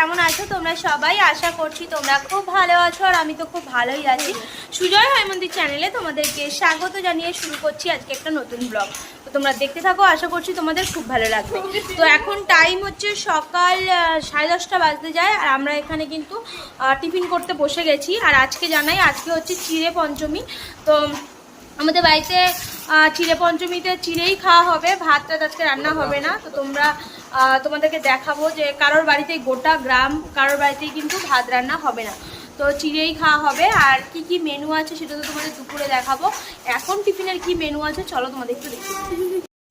কেমন আছো তোমরা সবাই? আশা করছি তোমরা খুব ভালো আছো, আর আমি তো খুব ভালোই আছি। সুজয় হৈমন্তী চ্যানেলে তোমাদেরকে স্বাগত জানিয়ে শুরু করছি আজকে একটা নতুন ব্লগ। তো তোমরা দেখতে থাকো, আশা করছি তোমাদের খুব ভালো লাগবে। তো এখন টাইম হচ্ছে সকাল 10:30 বাজতে যায়, আর আমরা এখানে কিন্তু টিফিন করতে বসে গেছি। আর আজকে জানাই, আজকে হচ্ছে চিড়ে পঞ্চমী। তো আমাদের বাড়িতে চিড়ে পঞ্চমীতে চিড়েই খাওয়া হবে, ভাতটা আজকে রান্না হবে না। তো তোমাদেরকে দেখাবো যে কারোর বাড়িতে, গোটা গ্রাম কারোর বাড়িতেই কিন্তু ভাত রান্না হবে না, তো চিড়েই খাওয়া হবে। আর কি কি মেনু আছে সেটা তো তোমাদের দুপুরে দেখাবো। এখন টিফিনের কি মেনু আছে চলো তোমাদের একটু দেখি।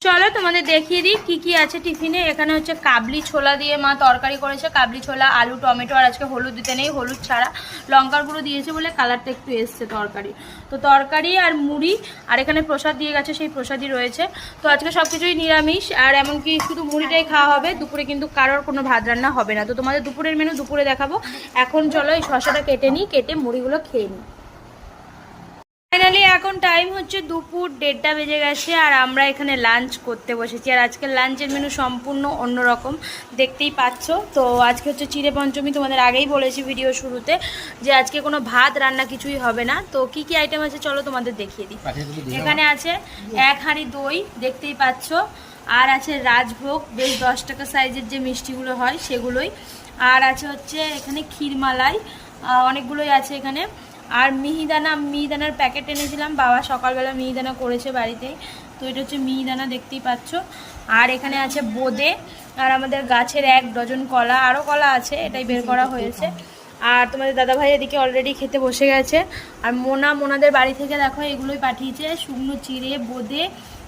চলো তোমাদের দেখিয়ে দিই কি কি আছে টিফিনে। এখানে হচ্ছে কাবলি ছোলা দিয়ে মা তরকারি করেছে, কাবলি ছোলা, আলু, টমেটো, আর আজকে হলুদ দিতে নেই, হলুদ ছাড়া লঙ্কার গুঁড়ো দিয়েছে বলে কালারটা একটু এসছে তরকারি। তো তরকারি আর মুড়ি, আর এখানে প্রসাদ দিয়ে গেছে, সেই প্রসাদই রয়েছে। তো আজকে সব কিছুই নিরামিষ, আর এমনকি শুধু মুড়িটাই খাওয়া হবে। দুপুরে কিন্তু কারোর কোনো ভাত রান্না হবে না। তো তোমাদের দুপুরের মেনু দুপুরে দেখাবো। এখন চলো এই শসাটা কেটে নিই, কেটে মুড়িগুলো খেয়ে নিই। ফাইনালি এখন টাইম হচ্ছে দুপুর 1:30 বেজে গেছে, আর আমরা এখানে লাঞ্চ করতে বসেছি। আর আজকের লাঞ্চের মেনু সম্পূর্ণ অন্যরকম, দেখতেই পাচ্ছ। তো আজকে হচ্ছে চিড়ে পঞ্চমী, তোমাদের আগেই বলেছি ভিডিও শুরুতে যে আজকে কোনো ভাত রান্না কিছুই হবে না। তো কি কি আইটেম আছে চলো তোমাদের দেখিয়ে দিই। এখানে আছে 1 হাঁড়ি দই, দেখতেই পাচ্ছ। আর আছে রাজভোগ, বেশ 10 টাকা সাইজের যে মিষ্টিগুলো হয় সেগুলোই। আর আছে হচ্ছে এখানে ক্ষীরমালাই, অনেকগুলোই আছে এখানে। আর মিহিদানার প্যাকেট এনেছিলাম, বাবা সকালবেলা মিহিদানা করেছে বাড়িতে। তো এটা হচ্ছে মিহিদানা, দেখতেই পাচ্ছ। আর এখানে আছে বোঁদে, আর আমাদের গাছের 1 ডজন কলা, আরও কলা আছে, এটাই বের করা হয়েছে। আর তোমাদের দাদাভাই এদিকে অলরেডি খেতে বসে গেছে। আর মোনাদের বাড়ি থেকে দেখো এগুলোই পাঠিয়েছে, শুকনো চিড়ে, বোঁদে,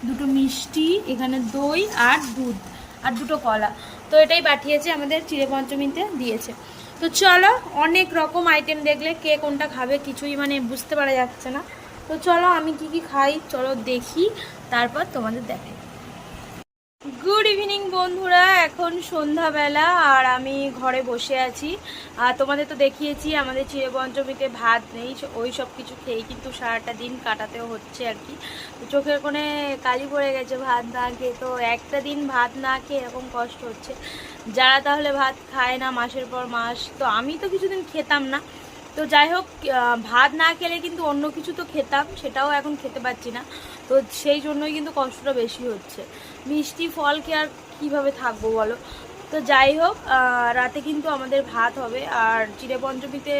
2টো মিষ্টি, এখানে দই আর দুধ, আর 2টো কলা। তো এটাই পাঠিয়েছে, আমাদের চিড়ে পঞ্চমীতে দিয়েছে। তো চলো, অনেক রকম আইটেম দেখলে কে কোনটা খাবে কিছুই মানে বুঝতে পারা যাচ্ছে না। তো চলো আমি কি কি খাই চলো দেখি, তারপর তোমাদের দেখাই। গুড ইভিনিং বন্ধুরা, এখন সন্ধ্যাবেলা, আর আমি ঘরে বসে আছি। আর তোমাদের তো দেখিয়েছি আমাদের চিড়ে পঞ্চমীতে ভাত নেই, ওই সব কিছু খেয়েই কিন্তু সারাটা দিন কাটাতেও হচ্ছে আর কি। তো চোখের কোণে কালি পড়ে গেছে ভাত না খেয়ে। তো একটা দিন ভাত না খেয়ে এরকম কষ্ট হচ্ছে। যারা তাহলে ভাত খায় না মাসের পর মাস, তো আমি তো কিছুদিন খেতাম না। তো যাই হোক, ভাত না খেলে কিন্তু অন্য কিছু তো খেতাম, সেটাও এখন খেতে পাচ্ছি না। তো সেই জন্যই কিন্তু কষ্টটা বেশি হচ্ছে। মিষ্টি ফল খেয়ে আর কীভাবে থাকবো বলো। তো যাই হোক, রাতে কিন্তু আমাদের ভাত হবে। আর চিড়ে পঞ্চমীতে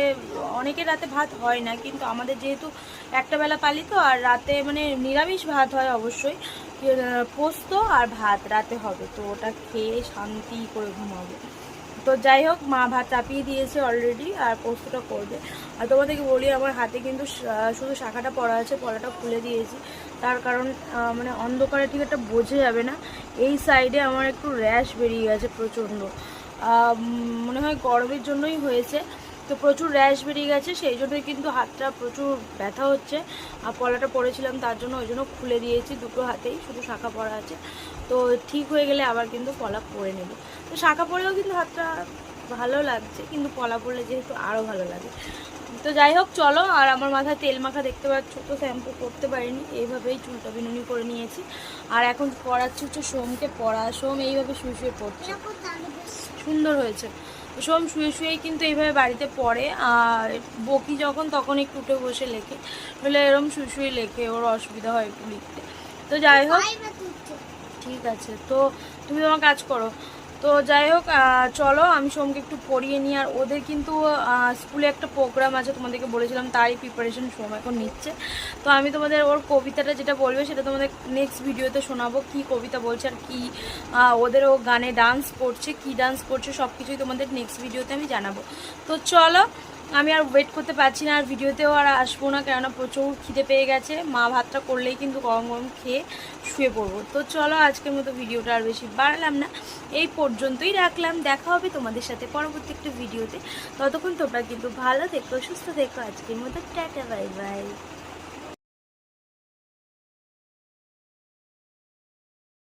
অনেকের রাতে ভাত হয় না, কিন্তু আমাদের যেহেতু একটা বেলা পালি, তো আর রাতে মানে নিরামিষ ভাত হয় অবশ্যই। পোস্ত আর ভাত রাতে হবে, তো ওটা খেয়ে শান্তি করে ঘুমাবো। তো যাই হোক, মা ভাত চাপিয়ে দিয়েছে অলরেডি, আর পোস্তটা করবে। আর তোমাদেরকে বলি, আমার হাতে কিন্তু শুধু শাখাটা পড়া আছে, পলাটা খুলে দিয়েছি। তার কারণ মানে অন্ধকারে ঠিক একটা বোঝা যাবে না, এই সাইডে আমার একটু র্যাশ বেরিয়ে গেছে প্রচণ্ড, মনে হয় গরমের জন্যই হয়েছে। তো প্রচুর র্যাশ বেরিয়ে গেছে, সেই জন্যই কিন্তু হাতটা প্রচুর ব্যথা হচ্ছে। আর পলাটা পরেছিলাম তার জন্য, ওই জন্য খুলে দিয়েছি, 2টো হাতেই শুধু শাখা পরা আছে। তো ঠিক হয়ে গেলে আবার কিন্তু পলা পরে নেব। তো শাখা পরেও কিন্তু হাতটা ভালো লাগছে, কিন্তু পলা পরলে যেহেতু আরও ভালো লাগে। তো যাই হোক চলো, আর আমার মাথায় তেল মাখা দেখতে পাচ্ছ, তো শ্যাম্পু করতে পারিনি, এইভাবেই চুলটা বিনুনি করে নিয়েছি। আর এখন পড়াচ্ছি হচ্ছে সোমকে পড়া। সোম এইভাবে শুয়ে শুয়ে পড়ছে, সুন্দর হয়েছে। সোম শুয়ে শুয়েই কিন্তু এইভাবে বাড়িতে পড়ে। আর বকি যখন তখন একটু উঠে বসে লেখে, বলে এরম শুয়ে শুয়ে লেখে, ওর অসুবিধা হয় একটু লিখতে। তো যাই হোক, ঠিক আছে, তো তুমি তোমার কাজ করো। তো যাই হোক, চলো আমি সোমকে একটু পড়িয়ে নিই। আর ওদের কিন্তু স্কুলে একটা প্রোগ্রাম আছে, তোমাদেরকে বলেছিলাম, তারই প্রিপারেশন সোম এখন নিচ্ছে। তো আমি তোমাদের ওর কবিতাটা যেটা বলবে সেটা তোমাদের নেক্সট ভিডিওতে শোনাবো, কি কবিতা বলছে আর কি ওদের ও গানে ডান্স করছে, কি ডান্স করছে সব কিছুই তোমাদের নেক্সট ভিডিওতে আমি জানাবো। তো চলো, আমি আর ওয়েট করতে পারছি না, আর ভিডিওতেও আর আসবো না, কেননা প্রচুর খিদে পেয়ে গেছে। মা ভাতটা করলেই কিন্তু গরম গরম খেয়ে শুয়ে পড়বো। তো চলো, আজকের মতো ভিডিওটা আর বেশি বাড়ালাম না, এই পর্যন্তই রাখলাম। দেখা হবে তোমাদের সাথে পরবর্তী একটা ভিডিওতে। ততক্ষণ তোমরা কিন্তু ভালো থেকো, সুস্থ থেকো। আজকের মতো টাটা, বাই বাই।